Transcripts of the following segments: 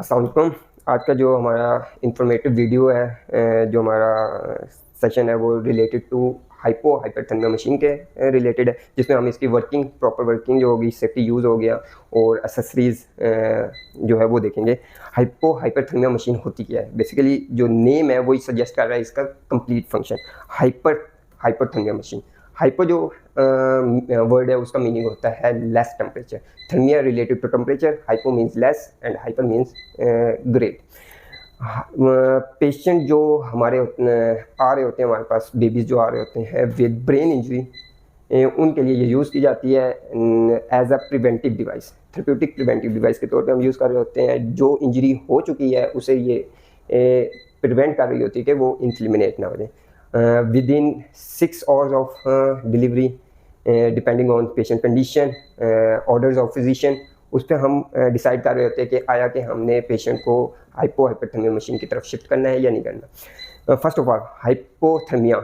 अस्सलाम वालेकुम। आज का जो हमारा इंफॉर्मेटिव वीडियो है, जो हमारा सेशन है वो रिलेटेड टू हाइपरथर्मिया मशीन के रिलेटेड है, जिसमें हम इसकी वर्किंग, प्रॉपर वर्किंग जो होगी, सेफ्टी यूज़ हो गया और एसेसरीज़ जो है वो देखेंगे। हाइपरथर्मिया मशीन होती क्या है? बेसिकली जो नेम है वही सजेस्ट कर रहा है इसका complete function. Hyperthermia machine. Hyper जो वर्ड है उसका मीनिंग होता है less temperature. Thermia related to temperature, hypo means less and hyper means great. Patient जो हमारे आ रहे होते हैं, हमारे पास बेबीज जो आ रहे होते हैं विद ब्रेन इंजरी, उनके लिए ये यूज़ की जाती है as a preventive device, therapeutic preventive device के तौर पे हम यूज़ कर रहे होते हैं। जो इंजरी हो चुकी है उसे ये प्रिवेंट कर रही होती है कि वो इंफ्लेमिनेट ना हो जाए। With in 6 hours of delivery, depending on patient condition, orders of physician, उस पर हम डिसाइड कर रहे होते हैं कि आया कि हमने पेशेंट को हाइपरथर्मिया मशीन की तरफ शिफ्ट करना है या नहीं करना। फर्स्ट ऑफ ऑल हाइपोथर्मिया,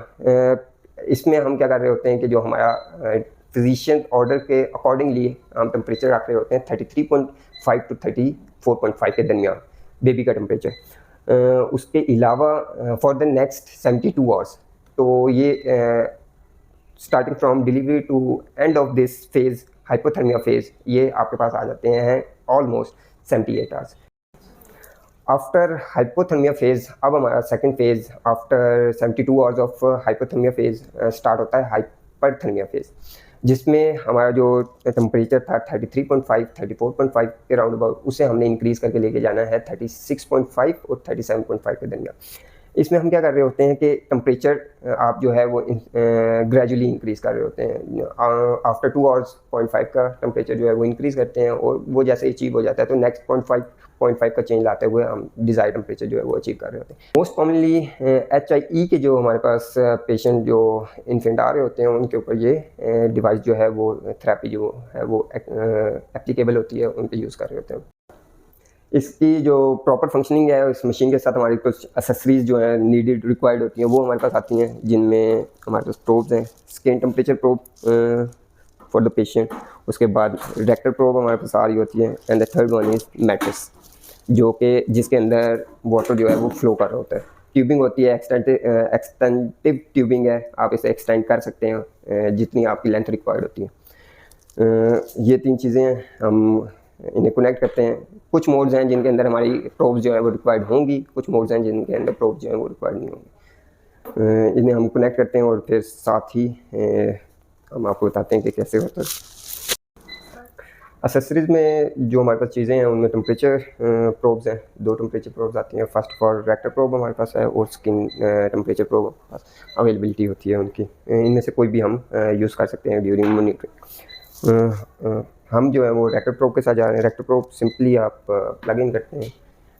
इसमें हम क्या कर रहे होते हैं कि जो हमारा फिजिशियन ऑर्डर के अकॉर्डिंगली हम टेम्परेचर रख रहे होते हैं 33.5 टू 34.5 के दरमियान बेबी का टेम्परेचर। उसके अलावा फॉर द नेक्स्ट 72 आवर्स, तो ये starting from delivery to end of this phase, hypothermia phase, ये आपके पास आ जाते हैं almost 78 hours. After hypothermia phase, अब हमारा second phase after 72 hours of hypothermia phase start होता है हाइपरथर्मिया फेज़, जिसमें हमारा जो टेम्परेचर था 33.5 34.5 के राउंड अबाउट, उसे हमने इंक्रीज़ करके लेके जाना है 36.5 और 37.5 के दरमियान। इसमें हम क्या कर रहे होते हैं कि टेम्परेचर आप जो है वो ग्रेजुअली इंक्रीज़ कर रहे होते हैं। आफ्टर 2 आवर्स 0.5 का टेम्परेचर जो है वो इंक्रीज़ करते हैं, और वो जैसे अचीव हो जाता है तो नेक्स्ट 0.5 का चेंज लाते हुए हम डिज़ायर टेम्परेचर जो है वो अचीव कर रहे होते हैं। मोस्ट कॉमनली HIE के जो हमारे पास पेशेंट जो इन्फेंट आ रहे होते हैं, उनके ऊपर ये डिवाइस जो है वो थेरेपी जो है वो एप्लीकेबल होती है, उन पर यूज़ कर रहे होते हैं। इसकी जो प्रॉपर फंक्शनिंग है, इस मशीन के साथ हमारी कुछ एसेसरीज जो है नीडेड रिक्वायर्ड होती हैं, वो हमारे पास आती हैं, जिनमें हमारे पास प्रोब्स हैं, skin temperature probe for the patient, उसके बाद रेक्टल प्रोब हमारे पास आ रही होती है, and the third one is matrix, जो कि जिसके अंदर वाटर जो है वो फ्लो कर रहा होता है। ट्यूबिंग होती है, एक्सटेंटिव ट्यूबिंग है, आप इसे एक्सटेंड कर सकते हैं जितनी आपकी लेंथ रिक्वायर्ड होती है। ये 3 चीज़ें हैं, हम इन्हें कनेक्ट करते हैं। कुछ मोड्स हैं जिनके अंदर हमारी प्रोब्स जो है वो रिक्वायर्ड होंगी, कुछ मोड्स हैं जिनके अंदर प्रोब्स जो है वो रिक्वायर्ड नहीं होंगी। इन्हें हम कनेक्ट करते हैं और फिर साथ ही हम आपको बताते हैं कि कैसे होता है। एक्सेसरीज़ में जो हमारे पास चीज़ें हैं उनमें टेम्परेचर प्रोब्स हैं, 2 टेम्परेचर प्रोब्स आती हैं। First of all rectal probe हमारे पास है, और स्किन टेम्परेचर प्रोब हमारे पास अवेलेबिलिटी होती है उनकी। इनमें से कोई भी हम यूज़ कर सकते हैं ड्यूरिंग मॉनिटरिंग। हम जो है वो रेक्टल प्रोब के साथ जा रहे हैं। रेक्टल प्रोब सिंपली आप प्लग इन करते हैं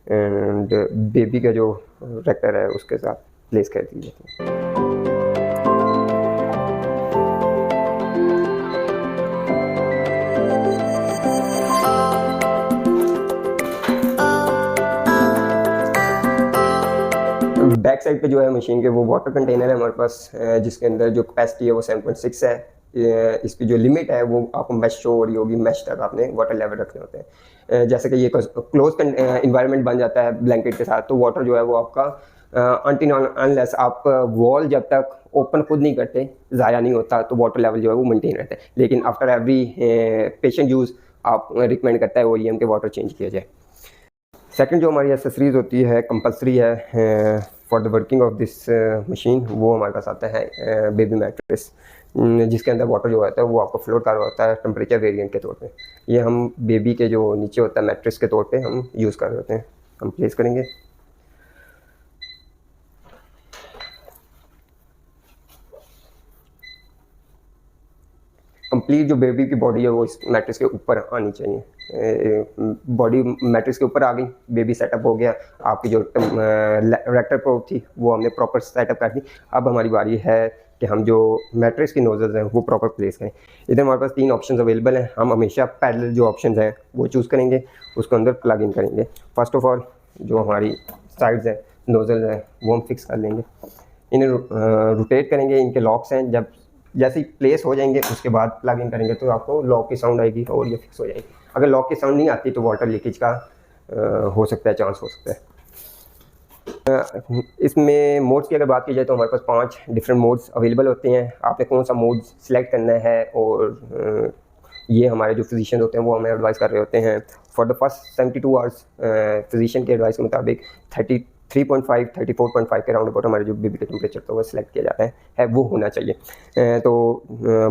एंड बेबी का जो रेक्टर है उसके साथ प्लेस कर दी जाती है। बैक साइड पे जो है मशीन के वो वाटर कंटेनर है हमारे पास, जिसके अंदर जो कैपेसिटी है वो 7.6 है। इसकी जो लिमिट है वो आपको मैश शो हो रही होगी, मैश तक आपने वाटर लेवल रखने होते हैं। जैसे कि ये क्लोज इन्वायरमेंट बन जाता है ब्लैंकेट के साथ, तो वाटर जो है वो आपका अनटिल अनलेस आप वॉल जब तक ओपन खुद नहीं करते ज़ाया नहीं होता, तो वाटर लेवल जो है वो मेंटेन रहता है। लेकिन आफ्टर एवरी पेशेंट यूज़ आप रिकमेंड करता है OEM के वाटर चेंज किया जाए। सेकंड जो हमारी एसेसरीज होती है, कंपलसरी है for the working of this machine, वो हमारे पास आता है बेबी मैट्रेस, जिसके अंदर वाटर जो होता है वो आपको फ्लोट कर रहा होता है टेम्परेचर वेरिएंट के तौर पे। ये हम बेबी के जो नीचे होता है मैट्रेस के तौर पे हम यूज़ कर रहे होते हैं। हम प्लेस करेंगे, कंप्लीट जो बेबी की बॉडी है वो इस मैट्रेस के ऊपर आनी चाहिए। बॉडी मैट्रेस के ऊपर आ गई, बेबी सेटअप हो गया, आपकी जो रेक्टर प्रोब थी वो हमने प्रॉपर सेटअप कर दी। अब हमारी बारी है कि हम जो मैट्रेस की नोजल्स हैं वो प्रॉपर प्लेस करें। इधर हमारे पास 3 ऑप्शंस अवेलेबल हैं, हम हमेशा पैरेलल जो ऑप्शंस हैं वो चूज़ करेंगे, उसको अंदर प्लग इन करेंगे। फर्स्ट ऑफ ऑल जो हमारी साइड्स हैं, नोजल्स हैं, वो हम फिक्स कर लेंगे, इन्हें रोटेट करेंगे। इनके लॉक्स हैं, जब जैसे ही प्लेस हो जाएंगे उसके बाद प्लग इन करेंगे तो आपको लॉक की साउंड आएगी और ये फिक्स हो जाएगी। अगर लॉक की साउंड नहीं आती तो वाटर लीकेज का हो सकता है, चांस हो सकता है। इसमें मोड्स की अगर बात की जाए तो हमारे पास 5 डिफरेंट मोड्स अवेलेबल होते हैं। आपने कौन सा मोड सिलेक्ट करना है, और ये हमारे जो फिजिशियन होते हैं वो हमें एडवाइस कर रहे होते हैं। For the first 72 hours physician के एडवाइस के मुताबिक 33.5 34.5 के राउंड अबाउट हमारे जो बेबी का टेम्परेचर तो वो सिलेक्ट किया जाता है वो होना चाहिए। तो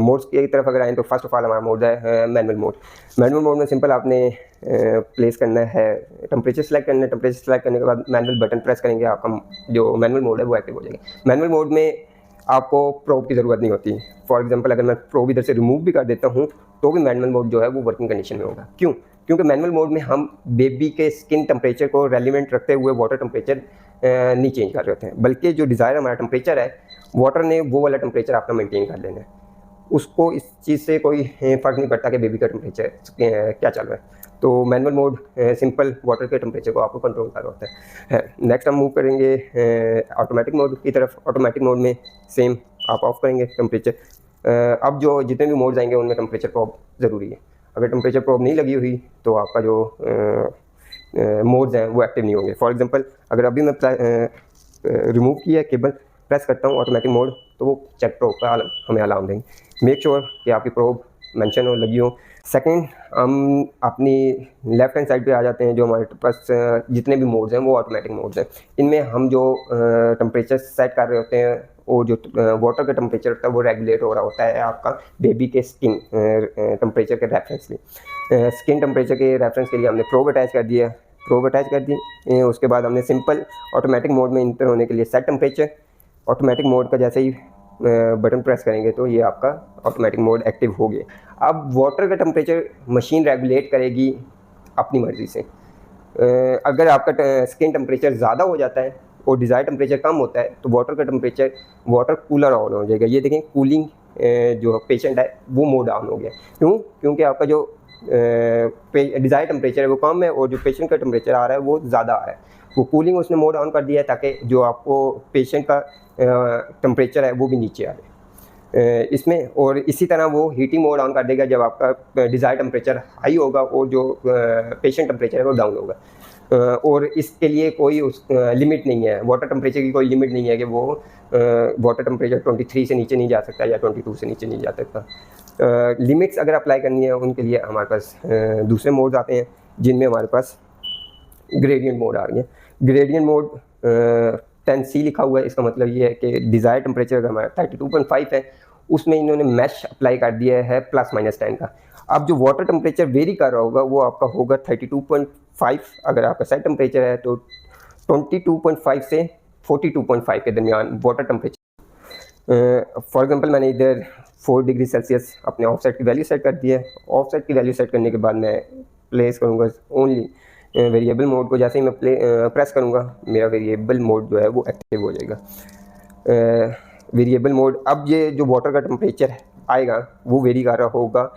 मोड्स की तरफ अगर आएँ तो फर्स्ट ऑफ ऑल हमारा मोड है मैनुअल मोड। मैनुअल मोड में सिंपल आपने प्लेस करना है, टेम्परेचर सेलेक्ट करना है। टेम्परेचर सेलेक्ट करने के बाद मैनुअल बटन प्रेस करेंगे, आपका जो मैनुअल मोड है वो एक्टिव हो जाएगा। मैनुअल मोड में आपको प्रोब की ज़रूरत नहीं होती। फॉर एग्जांपल अगर मैं प्रोब इधर से रिमूव भी कर देता हूँ तो भी मैनुअल मोड जो है वो वर्किंग कंडीशन में होगा। क्यों? क्योंकि मैनुअल मोड में हम बेबी के स्किन टेम्परेचर को रेलिवेंट रखते हुए वाटर टेम्परेचर नहीं चेंज कर रहे होते हैं, बल्कि जो डिज़ायर हमारा टेम्परेचर है वाटर ने वो वाला टेम्परेचर अपना मेंटेन कर लेना है। उसको इस चीज़ से कोई फ़र्क नहीं पड़ता कि बेबी का टेम्परेचर क्या चल रहा है। तो मैनुअल मोड सिंपल वाटर के टेम्परेचर को आपको कंट्रोल कर रहा होता है। नेक्स्ट हम मूव करेंगे ऑटोमेटिक मोड की तरफ। ऑटोमेटिक मोड में सेम आप ऑफ करेंगे टेम्परेचर। अब जो जितने भी मोड्स आएंगे उनमें टेम्परेचर प्रॉब ज़रूरी है। अगर टेम्परेचर प्रॉब नहीं लगी हुई तो आपका जो मोड्स हैं वो एक्टिव नहीं होंगे। फॉर एग्जांपल अगर अभी मैं रिमूव किया केबल, प्रेस करता हूँ ऑटोमेटिक मोड, तो वो चेक प्रोब का हमें अलार्म देंगे। मेक श्योर कि आपकी प्रोब मेंशन हो, लगी हो। सेकंड, हम अपनी लेफ्ट हैंड साइड पे आ जाते हैं। जो हमारे पास जितने भी मोड्स हैं वो ऑटोमेटिक मोड्स हैं। इनमें हम जो टेम्परेचर सेट कर रहे होते हैं और जो वाटर का टेम्परेचर होता है वो रेगुलेट हो रहा होता है आपका बेबी के स्किन टेम्परेचर के रेफरेंस लिए। स्किन टेम्परेचर के रेफरेंस के लिए हमने प्रोब अटैच कर दिया। प्रोब अटैच कर दी, उसके बाद हमने सिंपल ऑटोमेटिक मोड में इंटर होने के लिए सेट टेम्परेचर। ऑटोमेटिक मोड का जैसे ही बटन प्रेस करेंगे तो ये आपका ऑटोमेटिक मोड एक्टिव हो गया। अब वाटर का टेम्परेचर मशीन रेगुलेट करेगी अपनी मर्ज़ी से। अगर आपका स्किन टेम्परेचर ज़्यादा हो जाता है और डिज़ायर टेम्परेचर कम होता है तो वाटर का टेम्परेचर वाटर कूलर ऑन हो जाएगा। ये देखें कूलिंग जो पेशेंट है वो मोड ऑन हो गया। क्यों? क्योंकि आपका जो डिज़ायर टेम्परेचर है वो कम है और जो पेशेंट का टेम्परेचर आ रहा है वो ज़्यादा आ रहा है। वो कूलिंग उसने मोड ऑन कर दिया है ताकि जो आपको पेशेंट का टेम्परेचर है वो भी नीचे आ जाए इसमें। और इसी तरह वो हीटिंग मोड ऑन कर देगा जब आपका डिज़ायर टेम्परेचर हाई होगा और जो पेशेंट टेम्परेचर है वो डाउन होगा। और इसके लिए कोई लिमिट नहीं है, वाटर टेम्परेचर की कोई लिमिट नहीं है कि वो वाटर टेम्परेचर 23 से नीचे नहीं जा सकता या 22 से नीचे नहीं जा सकता। लिमिट्स अगर अप्लाई करनी है उनके लिए हमारे पास दूसरे मोड्स आते हैं जिनमें हमारे पास ग्रेडियंट मोड आ गया। ग्रेडियंट मोड 10C लिखा हुआ है। इसका मतलब ये है कि डिज़ायर टेम्परेचर अगर हमारा 32.5 है उसमें इन्होंने मैश अप्लाई कर दिया है ±10 का। अब जो वाटर टेम्परेचर वेरी कर रहा होगा वो आपका होगा 32.5। अगर आपका सेट टेम्परेचर है तो 22.5 से 42.5 के दरमियान वाटर टेम्परेचर। फॉर एग्जांपल मैंने इधर 4 डिग्री सेल्सियस अपने ऑफसेट की वैल्यू सेट कर दी है। ऑफसेट की वैल्यू सेट करने के बाद मैं प्लेस करूँगा ओनली वेरिएबल मोड को। जैसे ही मैं प्रेस करूँगा मेरा वेरिएबल मोड जो है वो एक्टिव हो जाएगा। वेरिएबल मोड, अब ये जो वाटर का टेम्परेचर आएगा वो वेरी कर रहा होगा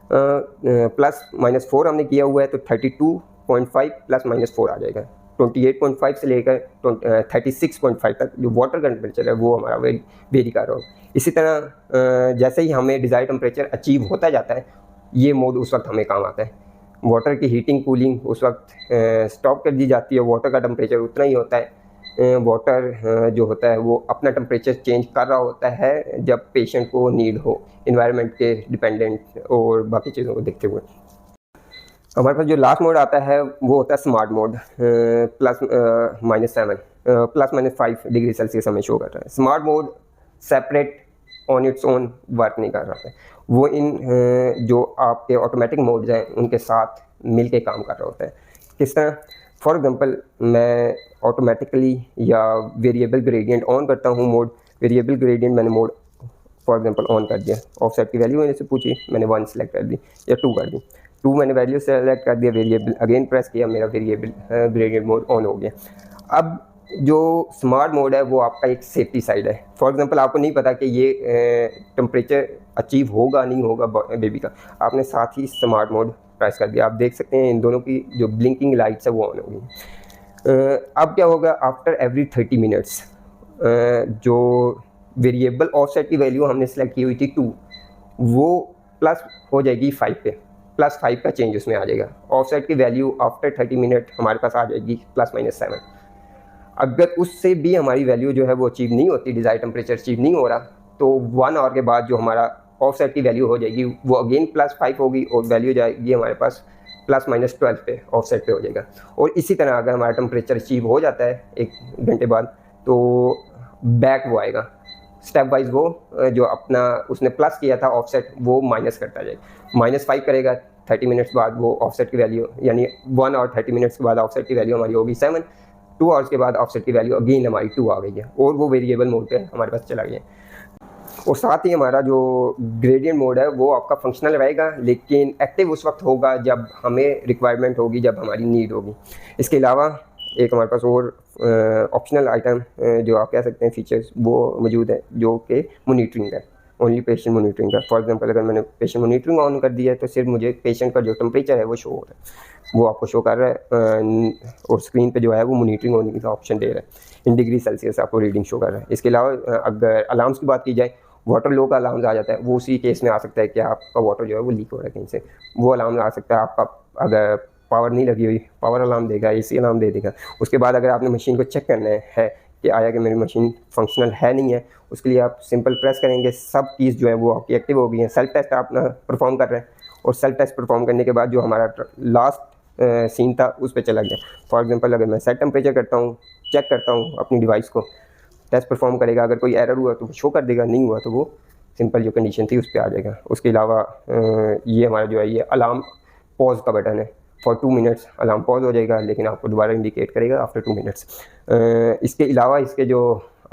±4 हमने किया हुआ है तो 32.5 ±4 आ जाएगा। 28.5 से लेकर 36.5 तक जो वाटर का टेम्परेचर है वो हमारा वेरी कर रहा होगा। इसी तरह जैसे ही हमें डिज़ायर टेम्परेचर अचीव होता जाता है ये मोड उस वक्त हमें काम आता है। वाटर की हीटिंग कूलिंग उस वक्त स्टॉप कर दी जाती है। वाटर का टेम्परेचर उतना ही होता है। वाटर जो होता है वो अपना टेम्परेचर चेंज कर रहा होता है जब पेशेंट को नीड हो, इन्वायरमेंट के डिपेंडेंट और बाकी चीज़ों को देखते हुए। हमारे पास जो लास्ट मोड आता है वो होता है स्मार्ट मोड। ±7 ±5 डिग्री सेल्सियस हमें शो कर रहा है। Smart mode separate on its own work नहीं कर रहा है। वो इन जो आपके ऑटोमेटिक मोड्स हैं उनके साथ मिल के काम कर रहा होता है। किस तरह? फॉर एग्जांपल मैं ऑटोमेटिकली या वेरिएबल ग्रेडियंट ऑन करता हूँ मोड। वेरिएबल ग्रेडियंट मैंने मोड फॉर एग्जांपल ऑन कर दिया। ऑफसेट की वैल्यू मैंने से पूछी, मैंने 1 सेलेक्ट कर दी या 2 कर दी। 2 मैंने वैल्यू सेलेक्ट कर दिया, वेरिएबल अगेन प्रेस किया, मेरा वेरिएबल ग्रेडियंट मोड ऑन हो गया। अब जो स्मार्ट मोड है वो आपका एक सेफ्टी साइड है। फॉर एग्जांपल आपको नहीं पता कि ये टेम्परेचर अचीव होगा नहीं होगा बेबी का, आपने साथ ही स्मार्ट मोड प्रेस कर दिया। आप देख सकते हैं इन दोनों की जो ब्लिंकिंग लाइट्स है वो ऑन होगी। अब क्या होगा? आफ्टर एवरी 30 मिनट्स जो वेरिएबल ऑफसेट की वैल्यू हमने सेलेक्ट की हुई थी 2 वो प्लस हो जाएगी 5 पे। +5 का चेंज उसमें आ जाएगा। ऑफसेट की वैल्यू आफ्टर 30 मिनट हमारे पास आ जाएगी ±7। अगर उससे भी हमारी वैल्यू जो है वो अचीव नहीं होती, डिज़ायर टेम्परेचर अचीव नहीं हो रहा, तो 1 आवर के बाद जो हमारा ऑफसेट की वैल्यू हो जाएगी वो अगेन +5 होगी और वैल्यू जाएगी हमारे पास ±12 पे ऑफसेट पे हो जाएगा। और इसी तरह अगर हमारा टेम्परेचर अचीव हो जाता है 1 घंटे बाद, तो बैक वो आएगा स्टेप वाइज, वो जो अपना उसने प्लस किया था ऑफसेट वो माइनस करता जाएगा। -5 करेगा 30 मिनट्स बाद वो ऑफसेट की वैल्यू, यानी 1 और 30 मिनट्स के बाद ऑफसेट की वैल्यू हमारी होगी 7। 2 आवर्स के बाद ऑफसेट की वैल्यू अगेन हमारी 2 आ गई है और वो वेरिएबल मोड पे हमारे पास चला गया। और साथ ही हमारा जो ग्रेडियंट मोड है वो आपका फंक्शनल रहेगा, लेकिन एक्टिव उस वक्त होगा जब हमें रिक्वायरमेंट होगी, जब हमारी नीड होगी। इसके अलावा एक हमारे पास और ऑप्शनल आइटम जो आप कह सकते हैं फीचर्स वो मौजूद है, जो कि मोनीटरिंग है, ओनली पेशेंट मोनीटरिंग है। फॉर एग्जांपल अगर मैंने पेशेंट मोनीटरिंग ऑन कर दिया है तो सिर्फ मुझे पेशेंट का जो टेम्परेचर है वो शो हो रहा है, वो आपको शो कर रहा है और स्क्रीन पे जो है वो मोनीटरिंग होने का ऑप्शन दे रहा है, इन डिग्री सेल्सियस आपको रीडिंग शो कर रहा है। इसके अलावा अगर अलार्म्स की बात की जाए, वाटर लो का अलार्म आ जाता है, वो उसी केस में आ सकता है कि आपका वाटर जो है वो लीक हो रहा है कहीं से, वो अलार्म आ सकता है। आपका अगर पावर नहीं लगी हुई, पावर अलार्म देगा, एसी अलार्म दे देगा। उसके बाद अगर आपने मशीन को चेक करना है कि आया कि मेरी मशीन फंक्शनल है नहीं है, उसके लिए आप सिंपल प्रेस करेंगे, सब कीज़ जो है वो आपकी एक्टिव हो गई हैं। सेल्फ टेस्ट आप परफॉर्म कर रहे हैं और सेल्फ टेस्ट परफॉर्म करने के बाद जो हमारा लास्ट सीन था उस पर चला गया। फॉर एग्जांपल अगर मैं सेट टेम्परेचर करता हूँ, चेक करता हूँ अपनी डिवाइस को, टेस्ट परफॉर्म करेगा, अगर कोई एरर हुआ तो वो शो कर देगा, नहीं हुआ तो वो सिंपल जो कंडीशन थी उस पर आ जाएगा। उसके अलावा ये हमारा जो है ये अलार्म पॉज का बटन है, फॉर 2 मिनट्स अलार्म पॉज हो जाएगा, लेकिन आपको दोबारा इंडिकेट करेगा आफ्टर 2 मिनट्स। इसके अलावा इसके जो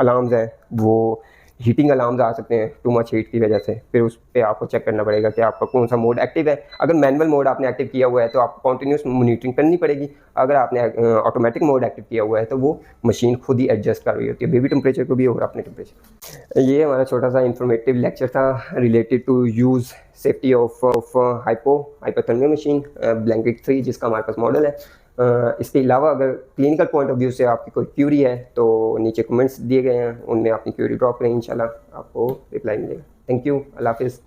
अलार्म्स हैं वो हीटिंग अलार्म्स आ सकते हैं टू मच हीट की वजह से, फिर उस पर आपको चेक करना पड़ेगा कि आपका कौन सा मोड एक्टिव है। अगर मैनुअल मोड आपने एक्टिव किया हुआ है तो आपको कॉन्टीन्यूस मॉनिटरिंग करनी पड़ेगी। अगर आपने ऑटोमेटिक मोड एक्टिव किया हुआ है तो वो मशीन खुद ही एडजस्ट कर रही होती है, बेबी टेम्परेचर को भी और अपने टेम्परेचर। ये हमारा छोटा सा इंफॉर्मेटिव लेक्चर था related to use safety of hypothermia machine blanket 3, जिसका हमारे पास मॉडल है। इसके अलावा अगर क्लिनिकल पॉइंट ऑफ व्यू से आपकी कोई क्यूरी है तो नीचे कमेंट्स दिए गए हैं, उनमें अपनी क्यूरी ड्रॉप करें, इंशाल्लाह आपको रिप्लाई मिलेगा। थैंक यू, अल्लाह हाफिज़।